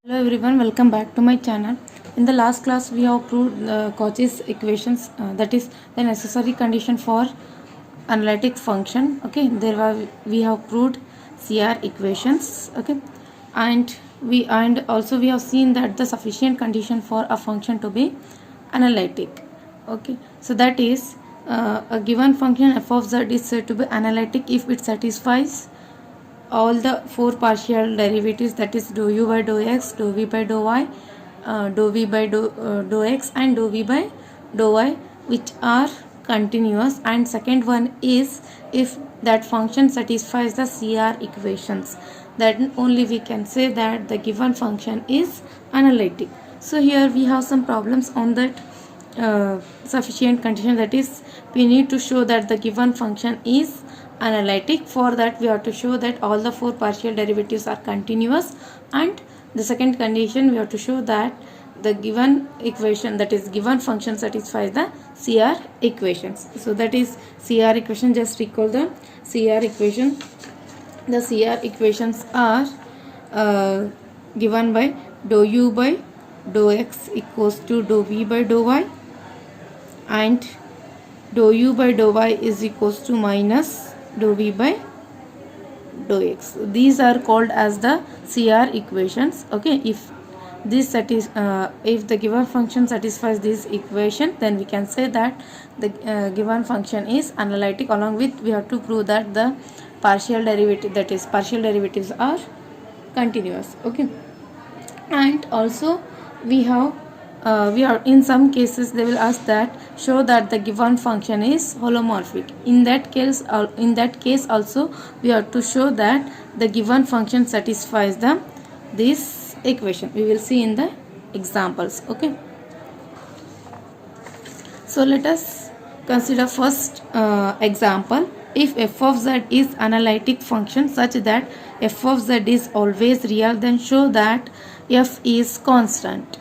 Hello everyone, welcome back to my channel. In the last class, we have proved Cauchy's equations, that is the necessary condition for analytic function. Okay, we have proved CR equations. Okay, and also we have seen that the sufficient condition for a function to be analytic. Okay, so that is a given function f of z is said to be analytic if it satisfies all the four partial derivatives, that is dou u by dou x, dou v by dou y, dou v by dou x and dou v by dou y, which are continuous. And second one is if that function satisfies the CR equations, then only we can say that the given function is analytic. So here we have some problems on that sufficient condition, that is we need to show that the given function is analytic. For that we have to show that all the four partial derivatives are continuous, and the second condition we have to show that the given equation, that is given function, satisfies the CR equations. So that is CR equation. Just recall the CR equation. The CR equations are given by dou u by dou x equals to dou v by dou y, and dou u by dou y is equals to minus dou v by dou x. These are called as the CR equations. Okay, if the given function satisfies this equation, then we can say that the given function is analytic. Along with, we have to prove that the partial derivative, that is partial derivatives, are continuous. Okay, and also we are in some cases they will ask that show that the given function is holomorphic. In that case also we have to show that the given function satisfies this equation. We will see in the examples. Okay, so let us consider first example. If f of z is analytic function such that f of z is always real, then show that f is constant.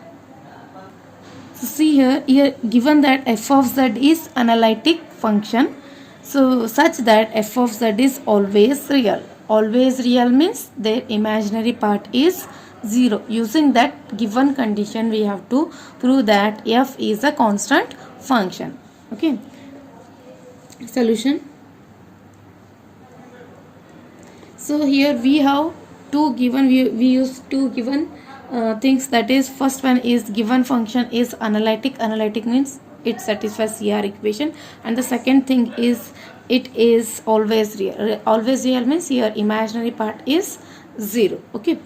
So see here given that f of z is analytic function, so such that f of z is always real. Always real means their imaginary part is 0. Using that given condition, we have to prove that f is a constant function. Okay, solution. So here we have two given, we use two given things, that is first one is given function is analytic. Analytic means it satisfies CR equation, and the second thing is it is always real. Always real means here imaginary part is 0. Okay,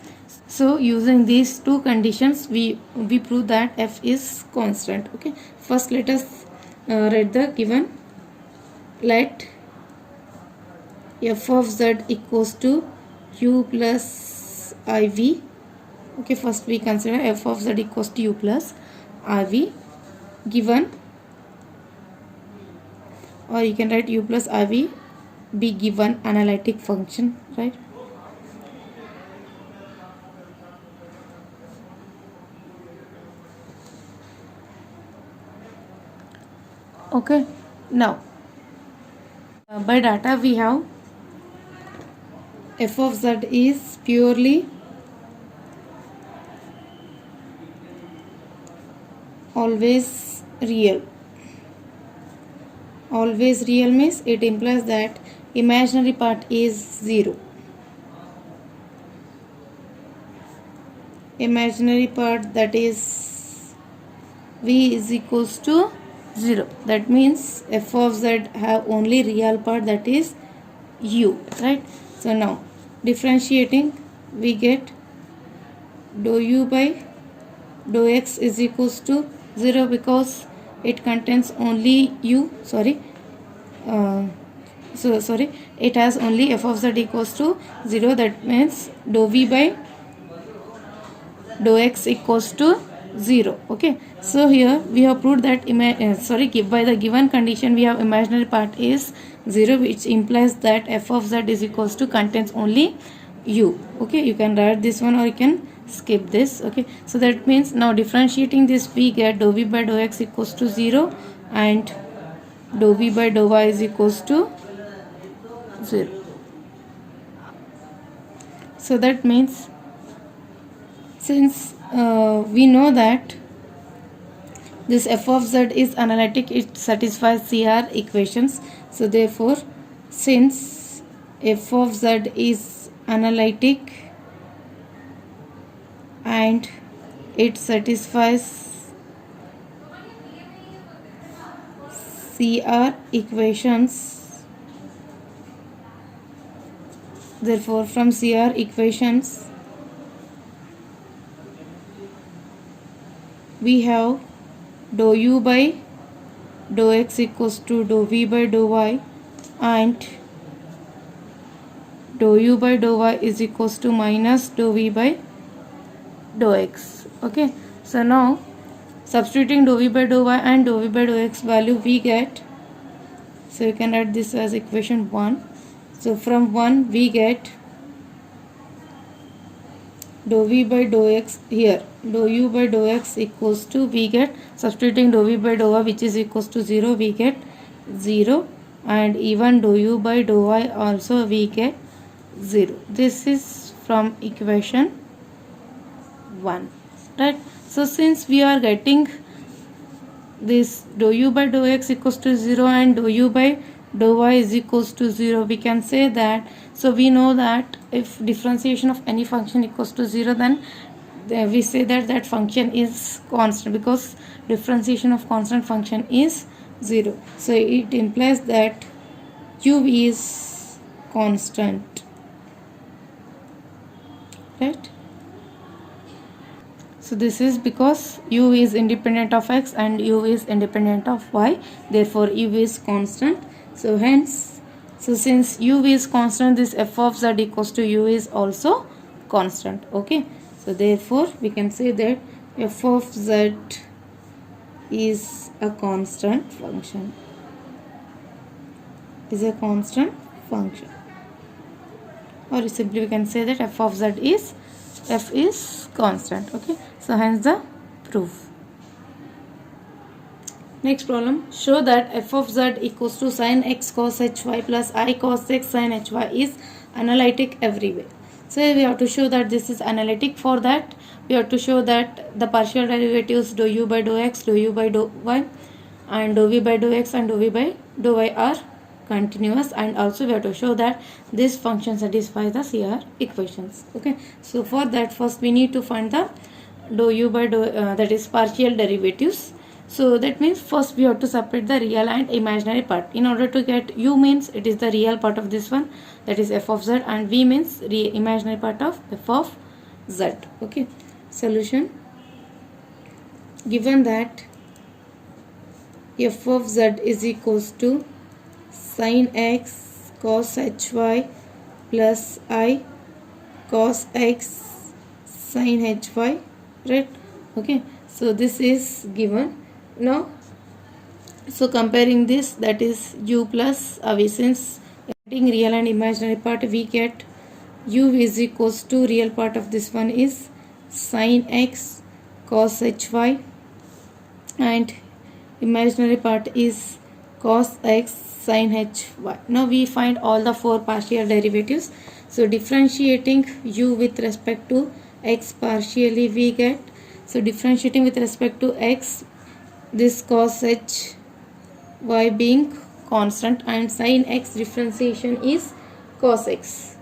so using these two conditions we prove that f is constant. Okay, first let us write the given. Let f of z equals to u plus iv. Okay, first we consider f of z equals to u plus iv given, or you can write u plus iv be given analytic function, right? Okay, now by data we have f of z is purely always real. Always real means it implies that imaginary part is 0. Imaginary part, that is v is equals to 0. That means f of z have only real part, that is u, right? So now differentiating, we get dou u by dou x is equals to 0 because it contains only u. It has only f of z equals to 0. That means dou v by dou x equals to 0. Okay, so here we have proved that by the given condition we have imaginary part is 0, which implies that f of z is equals to contains only u. Okay, you can write this one or you can skip this. Okay, so that means now differentiating this, we get dou v by dou x equals to 0 and dou v by dou y is equals to 0. So that means since we know that this f of z is analytic, it satisfies CR equations. So therefore, since f of z is analytic and it satisfies CR equations, therefore from CR equations we have dou u by dou x equals to dou v by dou y, and dou u by dou y is equals to minus dou v by dou x. Okay, so now substituting dou v by dou y and dou v by dou x value we get, so you can write this as equation 1. So from 1 we get dou v by dou x, here dou u by dou x equals to, we get substituting dou v by dou y which is equals to 0, we get 0, and even dou u by dou y also we get 0. This is from equation 1, right? So since we are getting this dou u by dou x equals to 0 and dou u by dou y is equals to 0, we can say that, so we know that if differentiation of any function equals to 0, then we say that that function is constant, because differentiation of constant function is 0. So it implies that u is constant, right? So this is because u is independent of x and u is independent of y, therefore u is constant. So hence, so since u is constant, this f of z equals to u is also constant. Okay, so therefore we can say that f of z is a constant function, is a constant function, or simply we can say that f of z is, f is constant. Okay, so hence the proof. Next problem, show that f of z equals to sin x cos hy plus I cos x sin hy is analytic everywhere. So we have to show that this is analytic. For that we have to show that the partial derivatives dou u by dou x, dou u by dou y, and dou v by dou x and dou v by dou y are continuous, and also we have to show that this function satisfies the CR equations. Okay, so for that first we need to find the dou u by dou that is partial derivatives. So that means first we have to separate the real and imaginary part. In order to get u means it is the real part of this one, that is f of z, and v means imaginary part of f of z. Okay, solution, given that f of z is equals to sin x cos hy plus I cos x sin hy, right? Okay, so this is given. Now, so comparing this, that is u plus v, since getting real and imaginary part, we get u is equals to, real part of this one is sin x cos hy and imaginary part is cos x sin hy. Now we find all the four partial derivatives. So differentiating u with respect to x partially we get, so differentiating with respect to x, this cos hy being constant and sin x differentiation is cos x.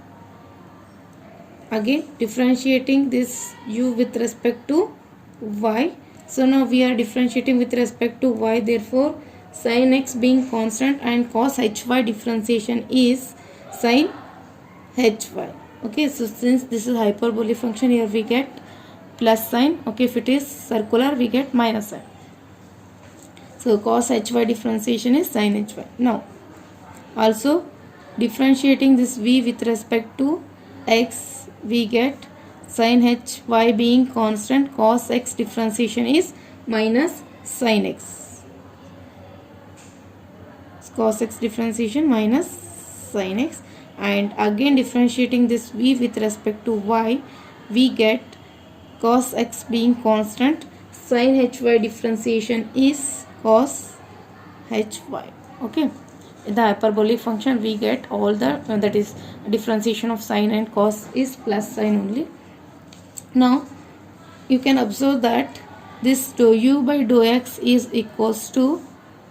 Again differentiating this u with respect to y, so now we are differentiating with respect to y, therefore sin x being constant and cos hy differentiation is sin hy. Okay, so since this is hyperbolic function, here we get plus sign. Okay, if it is circular we get minus sign. So cos hy differentiation is sin hy. Now also differentiating this v with respect to x, we get sin hy being constant, cos x differentiation is minus sin x, cos x differentiation minus sin x, and again differentiating this v with respect to y, we get cos x being constant, sin hy differentiation is cos hy. Okay, in the hyperbolic function we get all the that is differentiation of sin and cos is plus sign only. Now you can observe that this dou u by dou x is equals to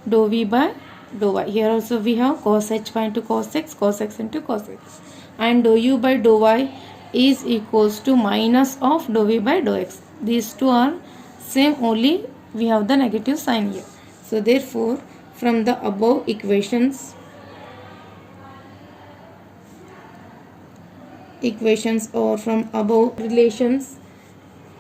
dou v by dou y. Here also we have cos h by into cos x into cos x, and dou u by dou y is equals to minus of dou v by dou x. These two are same, only we have the negative sign here. So therefore from the above equations or from above relations,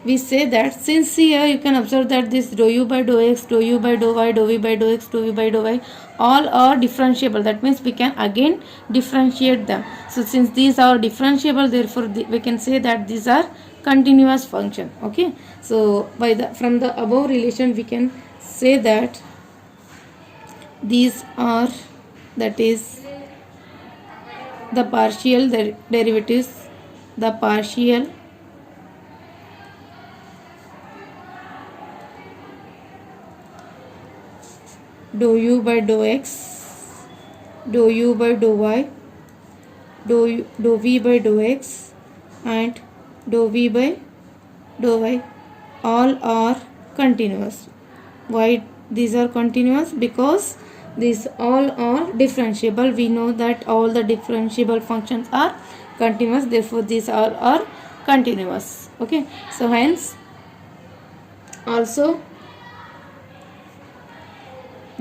we say that since here you can observe that this dou u by dou x, dou u by dou y, dou v by dou x, dou v by dou y all are differentiable. That means we can again differentiate them. So since these are differentiable, therefore we can say that these are continuous function. Okay, so from the above relation we can say that these are, that is the partial derivatives, the partial dou u by dou x, dou u by dou y, dou v by dou x and dou v by dou y all are continuous. Why these are continuous? Because these all are differentiable. We know that all the differentiable functions are continuous, therefore these all are continuous. Okay, so hence also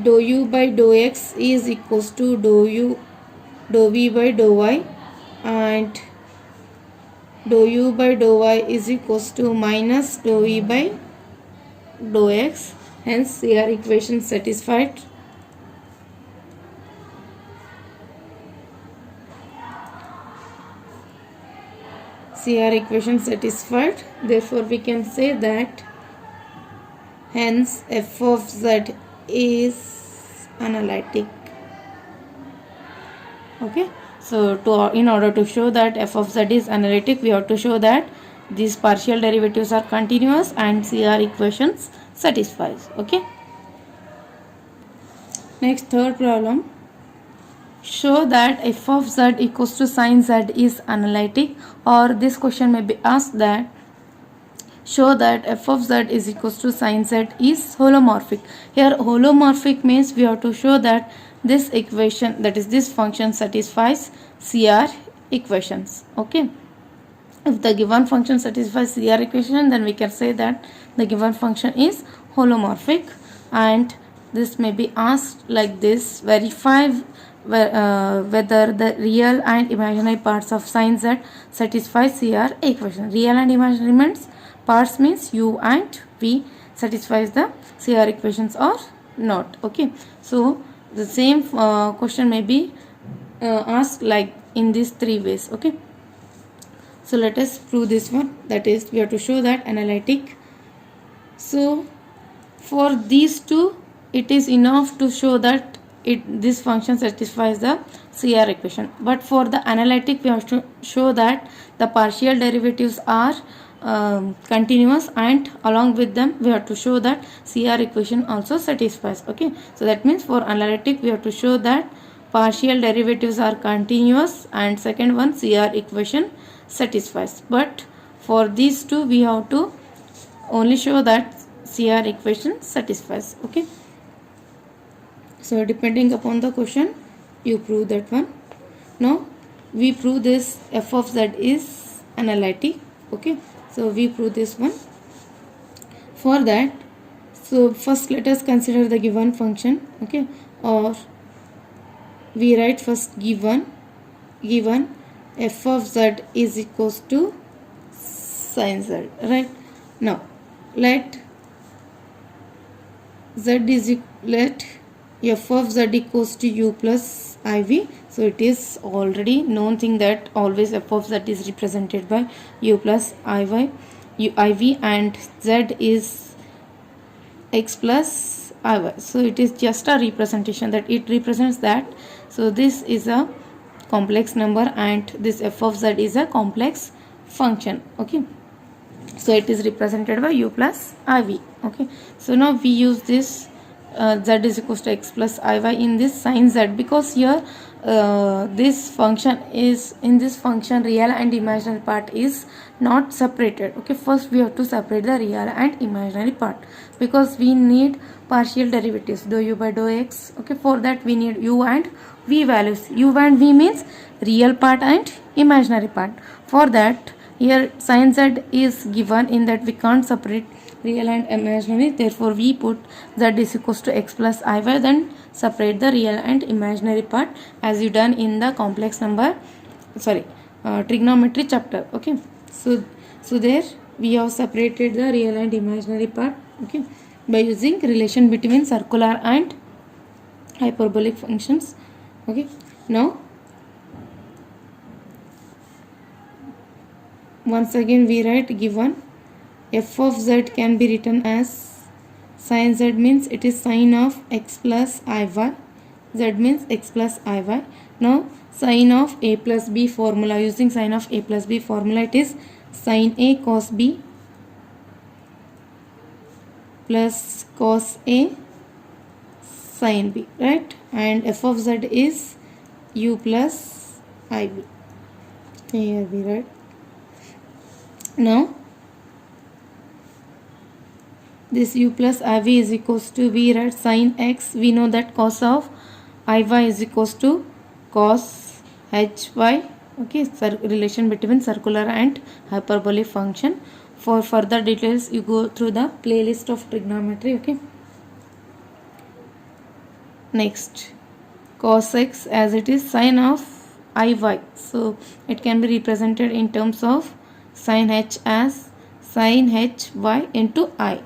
dou u by dou x is equals to dou v by dou y, and dou u by dou y is equals to minus dou v by dou x. Hence here equation satisfied. CR equation satisfied. Therefore we can say that hence f of z is analytic. Okay, so in order to show that f of z is analytic, we have to show that these partial derivatives are continuous and CR equations satisfies. Okay, next third problem. Show that f of z equals to sin z is analytic, or this question may be asked that show that f of z is equals to sin z is holomorphic. Here holomorphic means we have to show that this equation, that is this function, satisfies CR equations. Okay, if the given function satisfies CR equation, then we can say that the given function is holomorphic. And this may be asked like this: verify whether the real and imaginary parts of sin z satisfy CR equation. Real and imaginary parts means u and v satisfies the CR equations or not. Okay, so the same question may be asked like in these three ways. Okay, so let us prove this one. That is, we have to show that analytic. So for these two, it is enough to show that this function satisfies the CR equation. But for the analytic, we have to show that the partial derivatives are continuous, and along with them we have to show that CR equation also satisfies. Okay, so that means for analytic we have to show that partial derivatives are continuous, and second one, CR equation satisfies. But for these two we have to only show that CR equation satisfies. Okay, so depending upon the question you prove that one. Now we prove this f of z is analytic. Okay, so we prove this one. For that, so first let us consider the given function. Okay, or we write first given f of z is equals to sin z. Right, now let f of z equals to u plus iv. So it is already known thing that always f of z is represented by u plus iv, and z is x plus iy. So it is just a representation that it represents that. So this is a complex number and this f of z is a complex function. Okay, so it is represented by u plus iv. Okay, so now we use this z is equals to x plus iy in this sin z, because here this function is, in this function real and imaginary part is not separated. Okay, first we have to separate the real and imaginary part, because we need partial derivatives, dou u by dou x. Okay, for that we need u and v values. U and v means real part and imaginary part. For that, here sin z is given, in that we can't separate real and imaginary, therefore we put z is equals to x plus iy, then separate the real and imaginary part as you done in the complex number, trigonometry chapter. Okay, so there we have separated the real and imaginary part, okay, by using relation between circular and hyperbolic functions. Okay, now once again we write given f of z can be written as sin z means it is sin of x plus iy, z means x plus iy. Now sin of a plus b formula, using sin of a plus b formula, it is sin a cos b plus cos a sin b, right? And f of z is u plus ib. Here we write. Now this u plus iv is equals to, we write sin x, we know that cos of iy is equals to cos hy. Okay, relation between circular and hyperbolic function. For further details you go through the playlist of trigonometry. Okay, next cos x, as it is sin of iy, so it can be represented in terms of sin h as sin hy into I.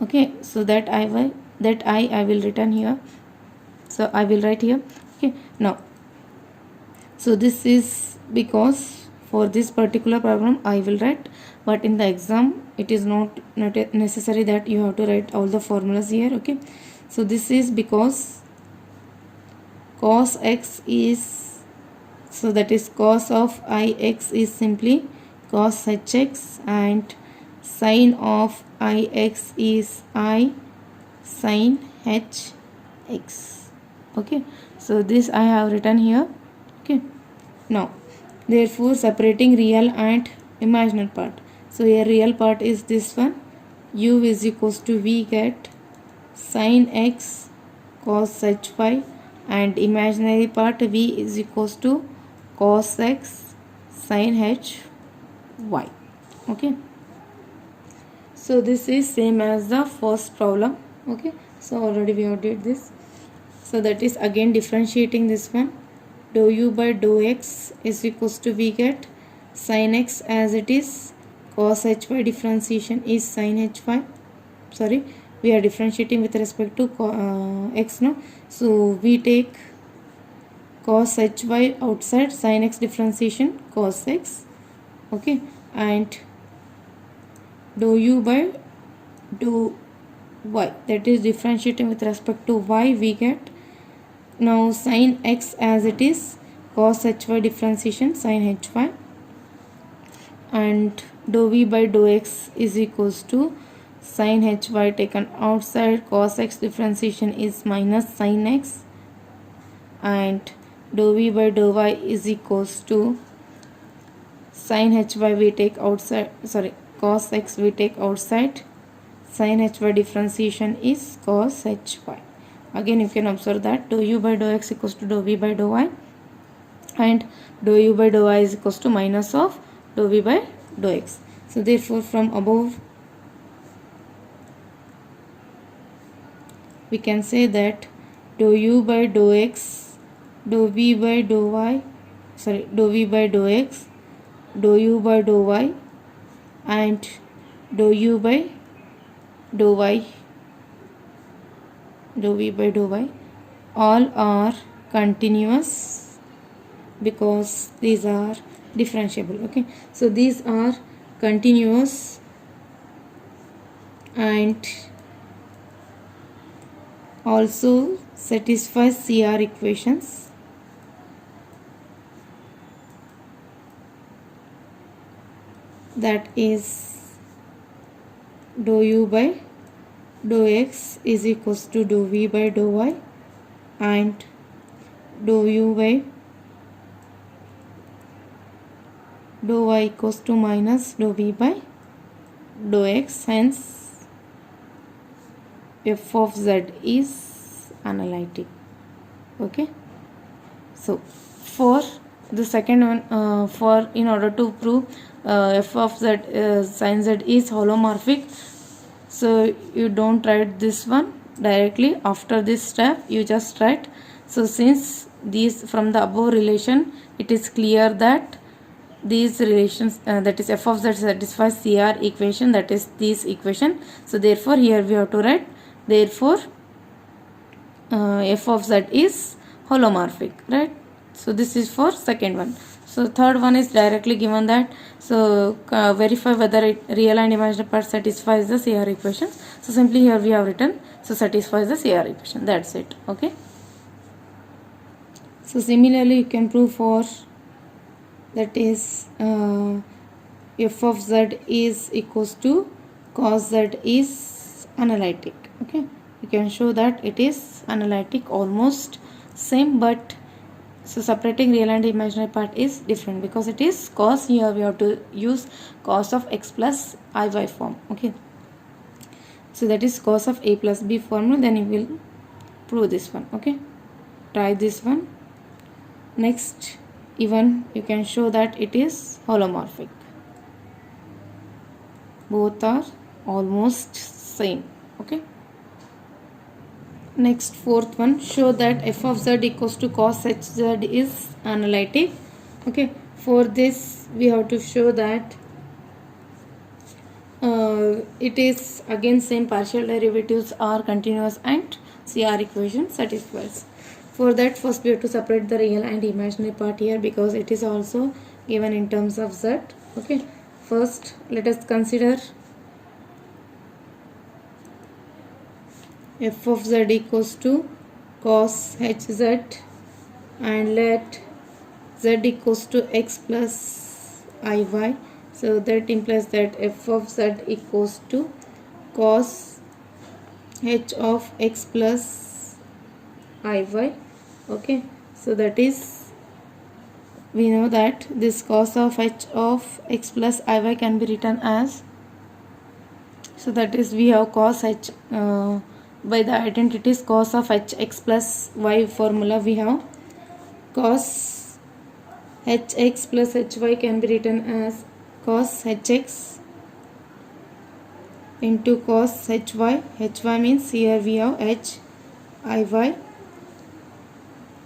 Okay, so that I will written here, so I will write here. Okay, now so this is because for this particular problem I will write, but in the exam it is not necessary that you have to write all the formulas here. Okay, so this is because cos x is, so that is cos of ix is simply cos hx, and sin of ix is I sin hx. Okay, so this I have written here. Okay, now therefore separating real and imaginary part, so here real part is this one, u is equals to, we get sin x cos hy, and imaginary part v is equals to cos x sin hy. Okay, so this is same as the first problem. Okay, so already we have did this, so that is again differentiating this one, dou u by dou x is equals to, we get sin x as it is, cos hy differentiation is sin hy, sorry, we are differentiating with respect to x, no, so we take cos hy outside, sin x differentiation cos x. Okay, and dou u by dou y, that is differentiating with respect to y, we get now sin x as it is, cos hy differentiation sin hy, and dou v by dou x is equals to sin hy taken outside, cos x differentiation is minus sin x, and dou v by dou y is equals to sin hy we take outside, sorry, cos x we take outside, sin hy differentiation is cos hy. Again you can observe that dou u by dou x equals to dou v by dou y, and dou u by dou y is equals to minus of dou v by dou x. So therefore from above we can say that dou u by dou x, dou v by dou y, sorry, dou v by dou x, dou u by dou y, and dou u by dou y, dou v by dou y, all are continuous because these are differentiable. Okay, so these are continuous and also satisfies CR equations. That is dou u by dou x is equals to dou v by dou y, and dou u by dou y equals to minus dou v by dou x. Hence f of z is analytic. Okay, so for the second one, for in order to prove f of z sin z is holomorphic, so you don't write this one directly. After this step you just write, so since these from the above relation it is clear that these relations, that is f of z satisfies CR equation, that is this equation. So therefore here we have to write, therefore f of z is holomorphic, right? So this is for second one. So third one is directly given that, so verify whether real and imaginary part satisfies the CR equation. So simply here we have written, so satisfies the CR equation, that's it. Okay, so similarly you can prove for, that is f of z is equals to cos z is analytic. Okay, you can show that it is analytic, almost same, but so separating real and imaginary part is different because it is cos. Here we have to use cos of x plus iy form. Okay, so that is cos of a plus b formula, then you will prove this one. Okay, try this one. Next, even you can show that it is holomorphic, both are almost same. Okay, next fourth one, show that f of z equals to cos hz is analytic. Okay, for this we have to show that it is again same, partial derivatives are continuous and CR equation satisfies. For that first we have to separate the real and imaginary part here because it is also given in terms of z. Okay, first let us consider f of z equals to cos hz and let z equals to x plus iy. So that implies that f of z equals to cos h of x plus iy. Okay, so that is, we know that this cos of h of x plus iy can be written as, so that is we have cos h by the identities cos of h x plus y formula, we have cos hx plus hy can be written as cos hx into cos hy. Hy means here we have h iy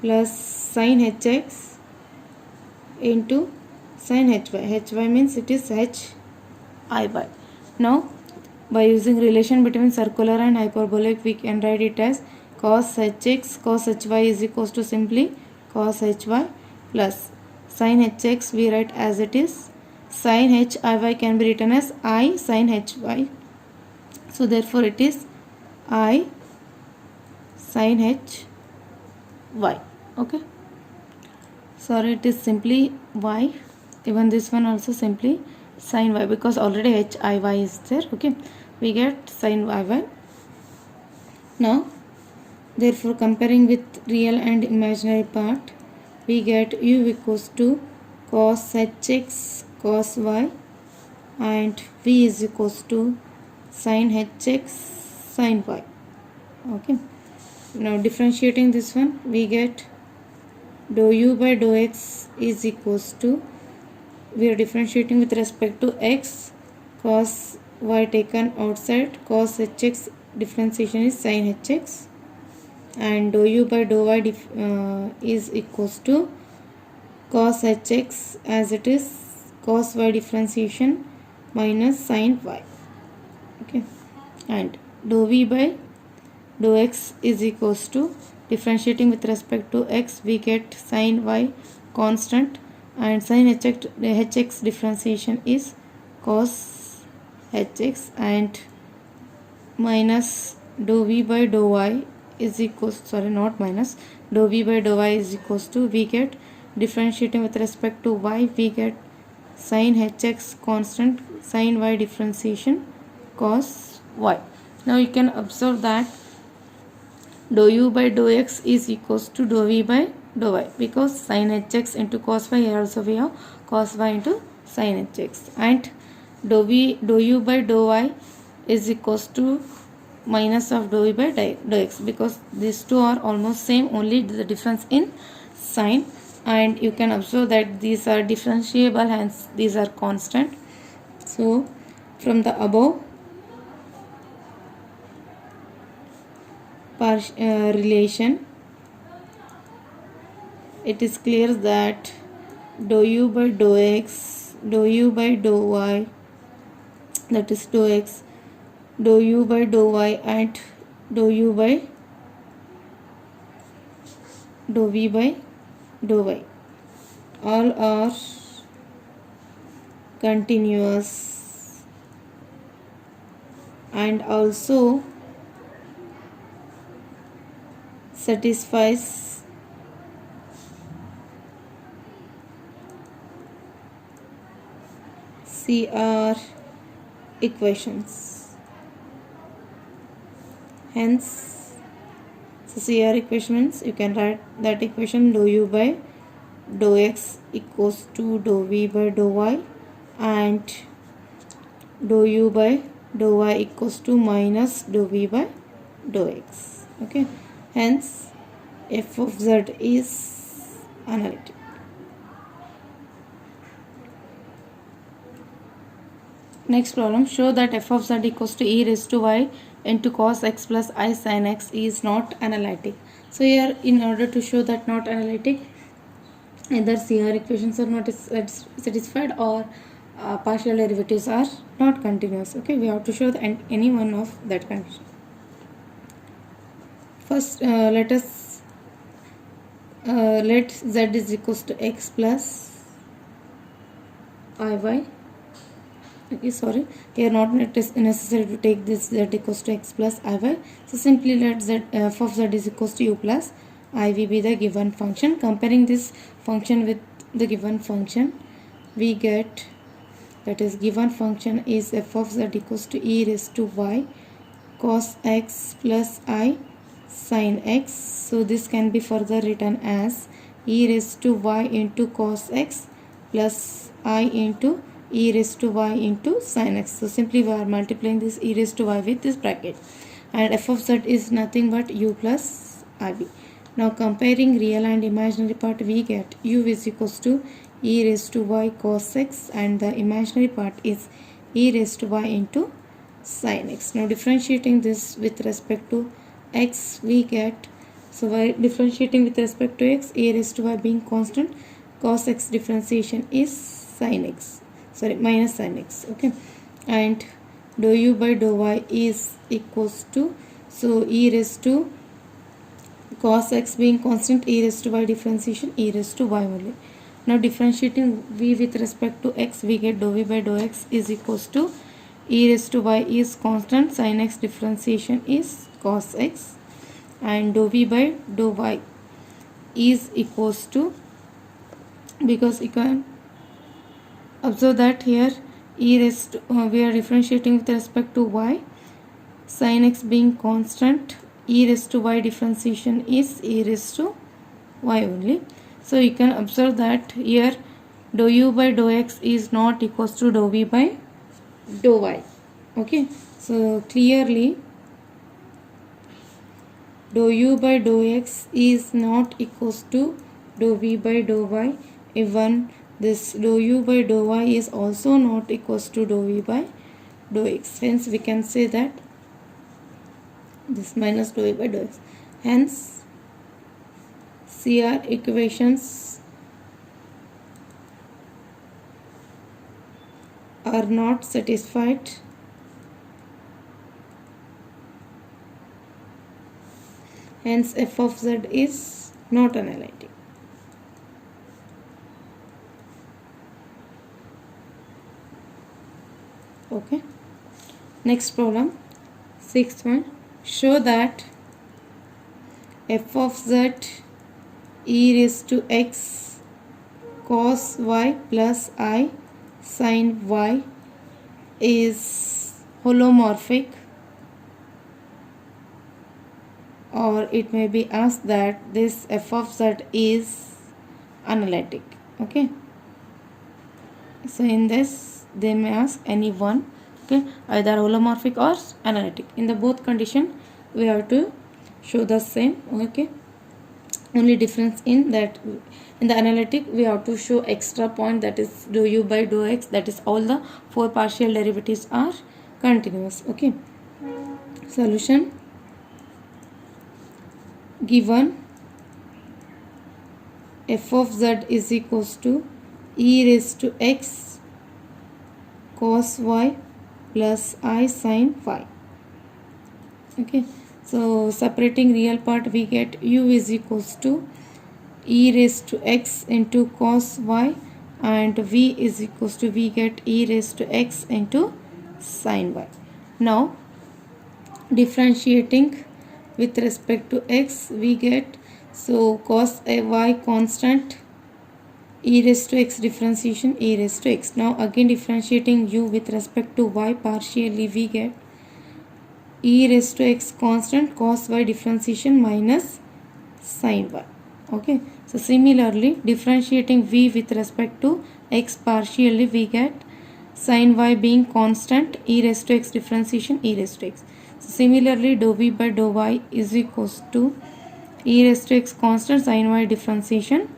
plus sin hx into sin hy means it is h iy. Now by using relation between circular and hyperbolic, we can write it as cos hx cos hy is equals to simply cos hy plus sin hx we write as it is sin h iy can be written as I sin hy. So therefore it is I sin h y. Okay, sorry, it is simply y. Even this one also simply sin y because already h iy is there. Okay, we get sin y. Now therefore comparing with real and imaginary part, we get u equals to cos hx cos y and v is equals to sin hx sin y. Okay, now differentiating this one, we get dou u by dou x is equals to, we are differentiating with respect to x, cos y taken outside, cos hx differentiation is sin hx, and dou u by dou y is equals to cos hx as it is cos y differentiation minus sin y. Okay, and dou v by dou x is equals to, differentiating with respect to x, we get sin y constant and sin hx differentiation is cos hx and minus dou v by dou y is equals, sorry not minus, dou v by dou y is equals to, we get differentiating with respect to y, we get sin hx constant sin y differentiation cos y. Now you can observe that dou u by dou x is equals to dou v by dou y because sin hx into cos y, here also we have cos y into sin hx, and dou u by dou y is equals to minus of dou v by dou x, because these two are almost same, only the difference in sign. And you can observe that these are differentiable, hence these are constant. So from the above relation, it is clear that dou u by dou x, dou u by dou y, that is dou x, dou u by dou y, and dou u by dou v by dou y, all are continuous and also satisfies CR equations. Hence, so CR equation means you can write that equation dou u by dou x equals to dou v by dou y, and dou u by dou y equals to minus dou v by dou x. Okay, hence f of z is analytic. Next problem, show that f of z equals to e raised to y into cos x plus I sin x is not analytic. So here, in order to show that not analytic, either CR equations are not satisfied, or partial derivatives are not continuous. Okay, we have to show any one of that condition. First, let z is equals to x plus iy. Okay, sorry, here not necessary to take this z equals to x plus iy. So simply let f of z is equals to u plus iv be the given function. Comparing this function with the given function, we get, that is, given function is f of z equals to e raised to y cos x plus I sin x. So this can be further written as e raised to y into cos x plus I into e raised to y into sin x. So simply we are multiplying this e raised to y with this bracket, and f of z is nothing but u plus iv. Now comparing real and imaginary part, we get u is equals to e raised to y cos x, and the imaginary part is e raised to y into sin x. Now differentiating this with respect to x, we get, so by differentiating with respect to x, a raised to y being constant, cos x differentiation is sin x, sorry, minus sin x. Okay, and dou u by dou y is equals to, so e raised to cos x being constant, e raised to y differentiation e raised to y only. Now differentiating v with respect to x, we get dou v by dou x is equals to e raised to y is constant, sin x differentiation is cos x, and dou v by dou y is equals to, because you can observe that here e raised to, we are differentiating with respect to y, sin x being constant, e raised to y differentiation is e raised to y only. So you can observe that here dou u by dou x is not equals to dou v by dou y. Okay, so clearly dou u by dou x is not equals to dou v by dou y. Even this dou u by dou y is also not equals to dou v by dou x. Hence we can say that this minus dou v by dou x. Hence CR equations are not satisfied, hence f of z is not analytic. Okay, next problem, sixth one, show that f of z e raised to x cos y plus I sin y is holomorphic, or it may be asked that this f of z is analytic. Okay, So in this they may ask any one, okay, either holomorphic or analytic. In the both condition we have to show the same, okay. Only difference in that in the analytic we have to show extra point, that is dou u by dou x, that is all the four partial derivatives are continuous, okay. Solution: given f of z is equals to e raised to x cos y plus I sin phi, okay. So separating real part we get u is equals to e raised to x into cos y, and v is equals to, we get e raised to x into sin y. Now differentiating with respect to x we get, so cos a y constant, e raised to x differentiation e raised to x. Now again differentiating u with respect to y partially we get e raised to x constant cos y differentiation minus sin y, okay. So similarly differentiating v with respect to x partially we get sin y being constant, e raised to x differentiation e raised to x. So similarly dou v by dou y is equals to e raised to x constant sin y differentiation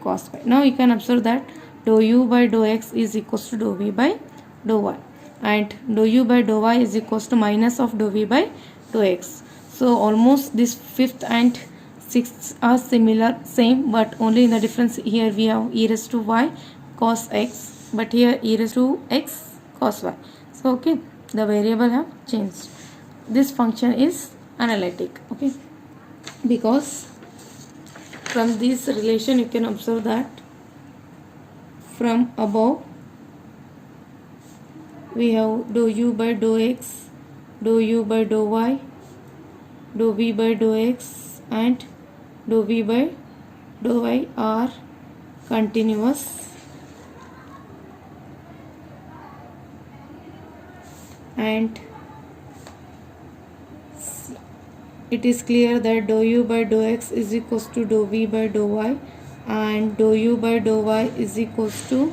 cos y. Now you can observe that dou u by dou x is equals to dou v by dou y, and dou u by dou y is equals to minus of dou v by dou x. So almost this fifth and sixth are similar, same, but only in the difference here we have e raised to y cos x, but here e raised to x cos y. So okay, the variable have changed. This function is analytic, okay, because from this relation you can observe that from above we have dou u by dou x, dou u by dou y, dou v by dou x, and dou v by dou y are continuous, and it is clear that dou u by dou x is equals to dou v by dou y, and dou u by dou y is equals to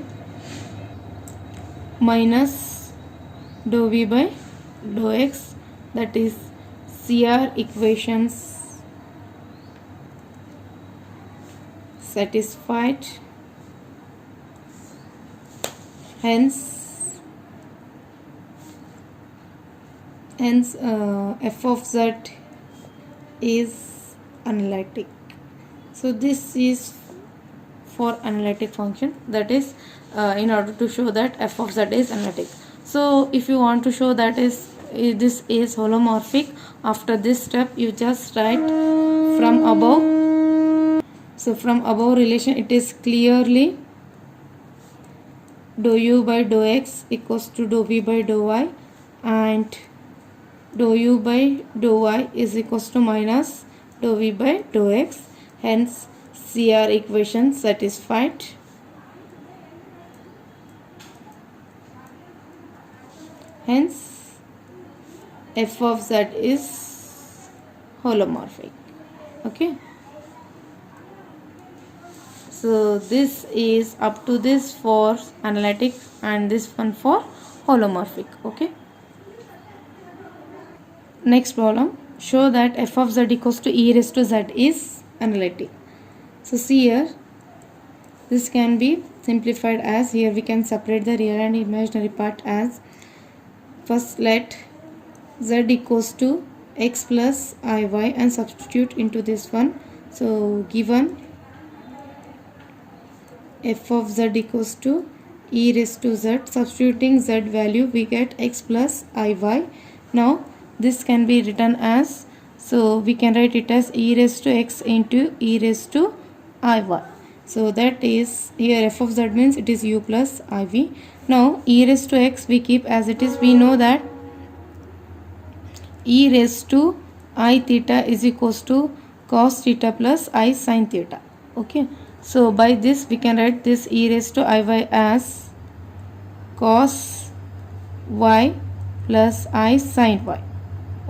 minus dou v by dou x, that is CR equations satisfied. Hence f of z is analytic. So this is for analytic function, that is in order to show that f of z is analytic. So if you want to show that this is holomorphic, after this step you just write from above. So from above relation it is clearly dou u by dou x equals to dou v by dou y, and dou u by dou y is equals to minus dou v by dou x. Hence CR equation satisfied. Hence f of z is holomorphic, okay. So this is up to this for analytic and this one for holomorphic, okay. Next problem, show that f of z equals to e raised to z is analytic. So see here, this can be simplified as, here we can separate the real and imaginary part as, first let z equals to x plus iy and substitute into this one. So given f of z equals to e raised to z, substituting z value we get x plus iy. Now this can be written as, so we can write it as e raised to x into e raised to iy. So that is, here f of z means it is u plus iv. Now e raised to x we keep as it is. We know that e raised to I theta is equals to cos theta plus I sin theta, okay. So by this we can write this e raised to iy as cos y plus I sin y,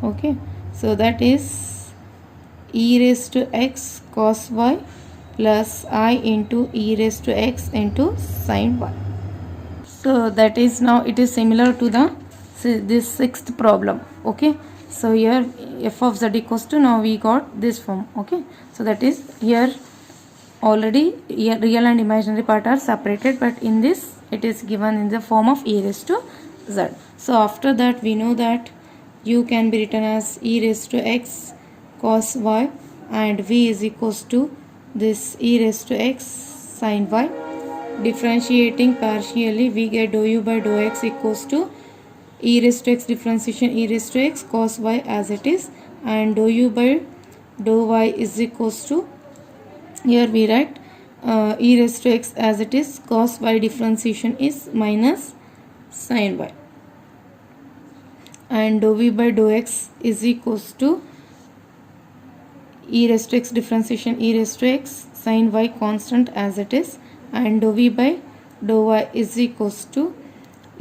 okay. So that is e raised to x cos y plus I into e raised to x into sin y. So that is now it is similar to the this sixth problem. Okay, so here f of z equals to, now we got this form. Okay, so that is here already real and imaginary part are separated, but in this it is given in the form of e raised to z. So after that we know that u can be written as e raised to x cos y, and v is equals to this e raised to x sin y. Differentiating partially, we get dou u by dou x equals to e raised to x differentiation e raised to x cos y as it is, and dou u by dou y is equals to, here we write e raised to x as it is, cos y differentiation is minus sin y, and dou v by dou x is equals to e raised to x differentiation e raised to x sin y constant as it is, and dou v by dou y is equals to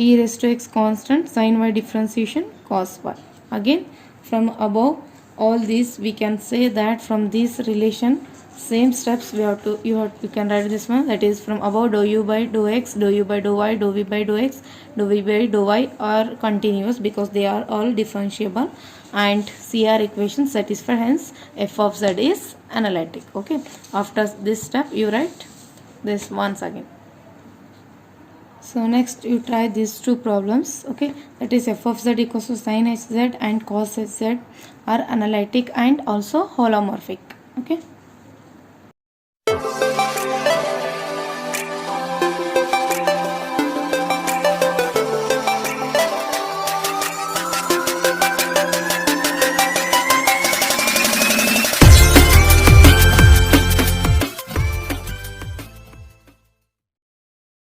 e raised to x constant sin y differentiation cos y. Again, from above all these we can say that from this relation same steps we have to you can write this one, that is from above dou u by dou x, dou u by dou y, dou v by dou x, dou v by dou y are continuous because they are all differentiable and CR equation satisfied, hence f of z is analytic. Okay, after this step you write this once again. So next you try these two problems. Okay, that is f of z equals to sin hz and cos hz are analytic and also holomorphic. Okay.